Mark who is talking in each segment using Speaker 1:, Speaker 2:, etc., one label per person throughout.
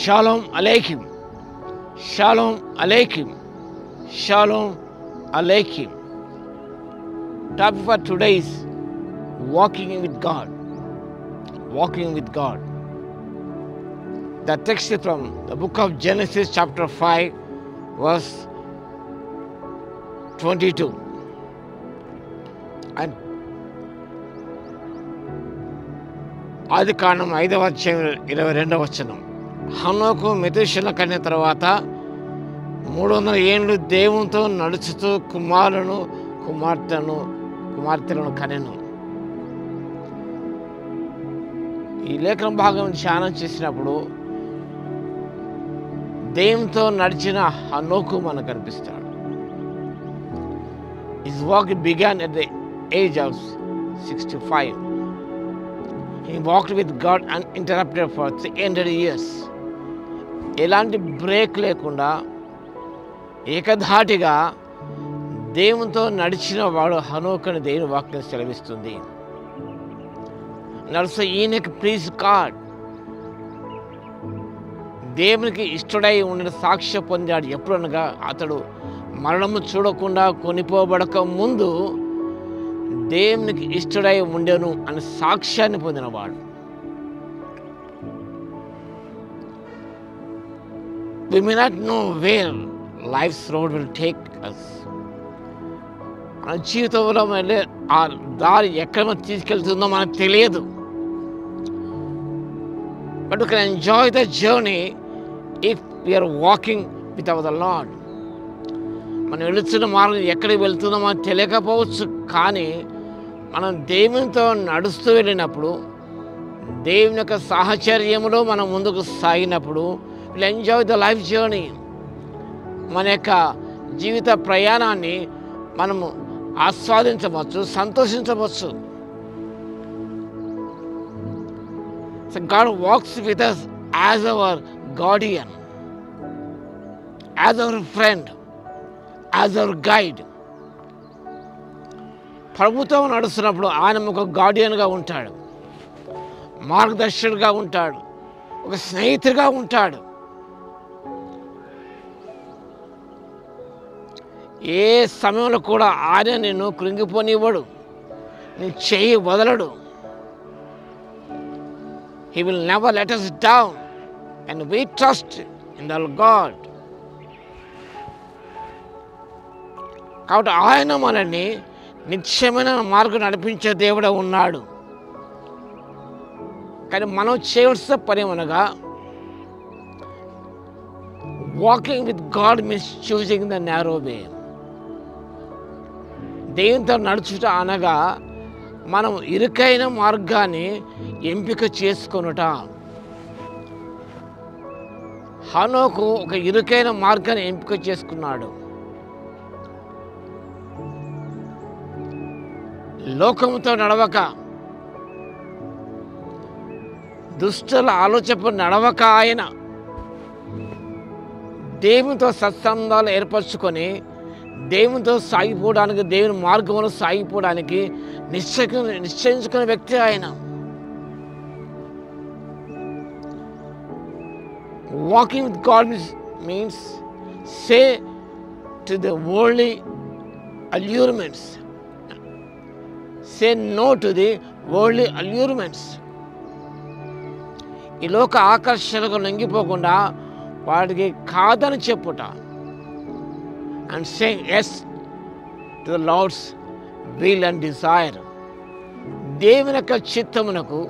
Speaker 1: Shalom Aleichem. Shalom Aleichem. Shalom Aleichem. Topic for today is walking with God. Walking with God. The text is from the book of Genesis chapter 5 verse 22. And ఆదికాండం 5వ అధ్యాయం 22వ వచనం. హనోకు మెతూషెల కన్య తర్వాత 300 ఏళ్ళు దేవునితో నడుచుతూ కుమార్తెలను కనెను. ఈ లేఖన భాగం ధ్యానం చేసినప్పుడు దేవునితో నడిచిన హనోకు మనకు కనిపిస్తాడు. His walk began at the age of 65. He walked with God uninterrupted for 300 years. ఎలాంటి బ్రేక్ లేకుండా ఏకధాటిగా దేవునితో నడిచిన వాడు హనోకు అని దేవుని వాక్యం సెలవిస్తుంది. నడుస్తూ ఈయనకి ప్లీజ్ గాడ్, దేవునికి ఇష్టడై ఉండిన సాక్ష్యం పొందాడు. ఎప్పుడనగా అతడు మరణము చూడకుండా కొనిపోబడక ముందు దేవునికి ఇష్టడై ఉండెను అనే సాక్ష్యాన్ని పొందినవాడు. We may not know where life's road will take us. మన జీవితంలో వెళ్ళే ఆ దారి ఎక్కడ మనం తీసుకెళ్తుందో మనకు తెలియదు. But we can enjoy the journey if we are walking with our Lord. మనం వెళుతున్న మార్గం ఎక్కడికి వెళ్తుందో మనకు తెలియకపోవచ్చు, కానీ మనం దేవునితో నడుస్తూ వెళ్ళినప్పుడు, దేవుని యొక్క సాహచర్యంలో మనం ముందుకు సాగినప్పుడు will enjoy the life journey. మన యొక్క జీవిత ప్రయాణాన్ని మనము ఆస్వాదించవచ్చు, సంతోషించవచ్చు. So God walks with us as our guardian, as our friend, as our guide. ప్రభుతో నడుస్తున్నప్పుడు ఆయన ఒక గార్డియన్గా ఉంటాడు, మార్గదర్శకుడిగా ఉంటాడు, ఒక స్నేహితుడిగా ఉంటాడు. ఏ సమయంలో కూడా ఆయన నిన్ను కృంగిపోనివ్వడు, నీ చెయ్యి వదలడు. He will never let us down and we trust in the God. కాబట్టి ఆయన మనల్ని నిత్యమైన మార్గం నడిపించే దేవుడే ఉన్నాడు. కానీ మనం చేయవలసిన పని అనగా walking with God means choosing the narrow way. దేవునితో నడుచుట అనగా మనం ఇరుకైన మార్గాన్ని ఎంపిక చేసుకొనుట. హనోకు ఒక ఇరుకైన మార్గాన్ని ఎంపిక చేసుకున్నాడు. లోకముతో నడవక, దుష్టుల ఆలోచన నడవక, ఆయన దేవునితో సత్సంబంధాలు ఏర్పరచుకొని దేవునితో సాగిపోవడానికి, దేవుని మార్గంలో సాగిపోవడానికి నిశ్చయించుకునే వ్యక్తి ఆయన. Walking with God means say to the worldly allurements. Say no to the worldly allurements. ఈ లోక ఆకర్షణకు లొంగిపోకుండా వాటికి కాదని చెప్పుట. And saying yes to the Lord's will and desire. దేవుని యొక్క చిత్తమునకు,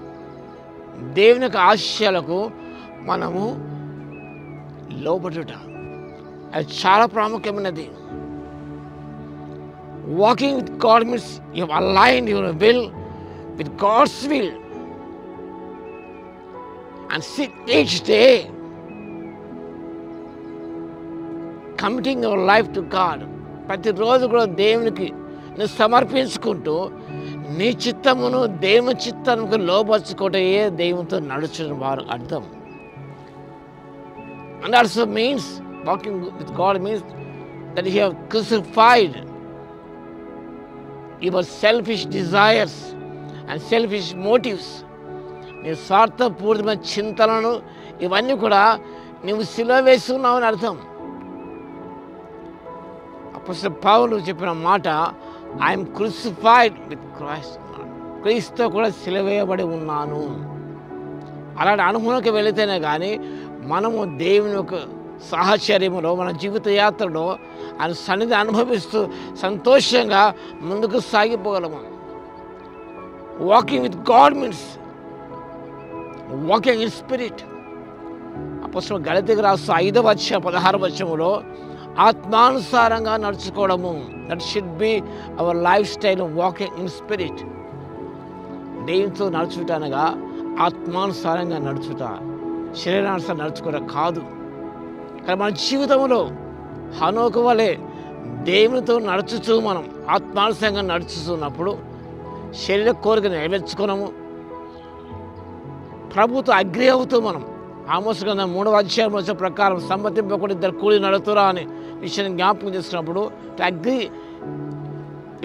Speaker 1: దేవుని యొక్క ఆశయాలకు మనము లోబడుట, అది చాలా ప్రాముఖ్యమైనది. Walking with God means you have aligned your will with God's will and seek each day committing your life to God. ప్రతిరోజు కూడా దేవునికి నువ్వు సమర్పించుకుంటూ నీ చిత్తమును దేవుని చిత్తానికి లోపరుచుకుంటే దేవునితో నడుచున్న వారు అర్థం. And also means walking with God means that you have crucified your selfish desires and selfish motives. నీ స్వార్థపూరితమైన చింతనను ఇవన్నీ కూడా నువ్వు సిలువ వేస్తున్నావు అని అర్థం. అపోస్తలుడు పౌలు చెప్పిన మాట, ఐఎమ్ క్రూసిఫైడ్ విత్ క్రైస్ట్, క్రీస్తుతో కూడా సిలువ వేయబడి ఉన్నాను. అలాంటి అనుభవంలోకి వెళితేనే కానీ మనము దేవుని యొక్క సాహచర్యములో, మన జీవిత యాత్రలో ఆయన సన్నిధి అనుభవిస్తూ సంతోషంగా ముందుకు సాగిపోగలము. Walking with God means walking in spirit. అపోస్తలుడు గలతీయులకు రాస్తూ 5:16 ఆత్మానుసారంగా నడుచుకోవడము, that should be our life style, walking in spirit. దేవునితో నడుచుట అనగా ఆత్మానుసారంగా నడుచుట, శరీరానుసారం నడుచుకోవడం కాదు. కానీ మన జీవితంలో హనోకు వలె దేవునితో నడుచుతూ మనం ఆత్మానుసారంగా నడుచుతున్నప్పుడు శరీర కోరిక నెరవేర్చుకున్నాము, ప్రభుతో అగ్రి అవుతూ మనం ఆమోసు గ్రంథం 3:3 ప్రకారం సమ్మతింపకుండా ఇద్దరు కూలి నడుతురా అనే విషయాన్ని జ్ఞాపకం చేసుకున్నప్పుడు, to agree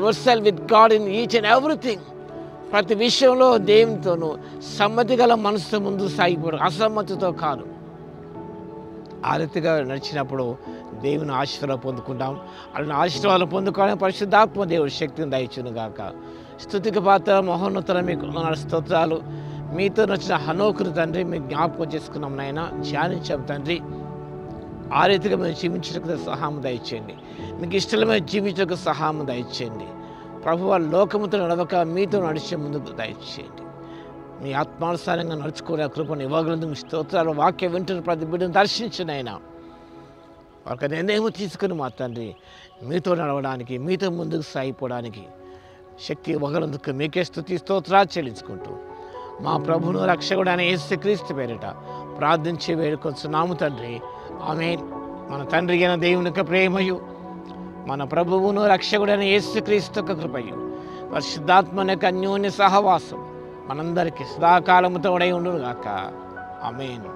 Speaker 1: your self with God in each and everything. ప్రతి విషయంలో దేవునితోనూ సమ్మతి గల మనసుతో ముందుకు సాగిపోవడం, అసమ్మతితో కాదు. ఆ రీతిగా నడిచినప్పుడు దేవుని ఆశీర్వాదం పొందుకుంటాం. అలాంటి ఆశీర్వాదం పొందుకోవడానికి పరిశుద్ధాత్మ దేవుడు శక్తిని దయచును గాక. స్తుతికి పాత్ర మహోన్నతుల మీకు స్తోత్రాలు. మీతో నచ్చిన హనోకును తండ్రి మీకు జ్ఞాపకం చేసుకున్నాం నాయన, ధ్యానించాం తండ్రి. ఆ రీతిగా మేము జీవించడానికి సహాయం దయచేయండి. మీకు ఇష్టమైన జీవించడానికి సహాయం దయచేయండి. ప్రభువా, లోకముతో నడవక మీతో నడిచే ముందుకు దయచేయండి. మీ ఆత్మానుసారంగా నడుచుకునే కృపను ఇవ్వగలందుకు మీ స్తోత్రాలు. వాక్యం వింటున్న ప్రతి బిడ్డను దర్శించినైనా వారికి నిర్ణయం తీసుకుని మా తండ్రి మీతో నడవడానికి, మీతో ముందుకు సాగిపోవడానికి శక్తి ఇవ్వగలందుకు మీకే స్తుతి స్తోత్రాలు చెల్లించుకుంటూ మా ప్రభువును రక్షకుడైన యేసుక్రీస్తు పేరిట ప్రార్థించి వేడుకొంచున్నాము తండ్రి. ఆమేన్. మన తండ్రి అయిన దేవుని యొక్క ప్రేమయు, మన ప్రభువును రక్షకుడైన యేసుక్రీస్తు యొక్క కృపయు, పరిశుద్ధాత్మ యొక్క అన్యోన్య సహవాసం మనందరికీ సదాకాలముతో ఉండును గాక. ఆమేన్.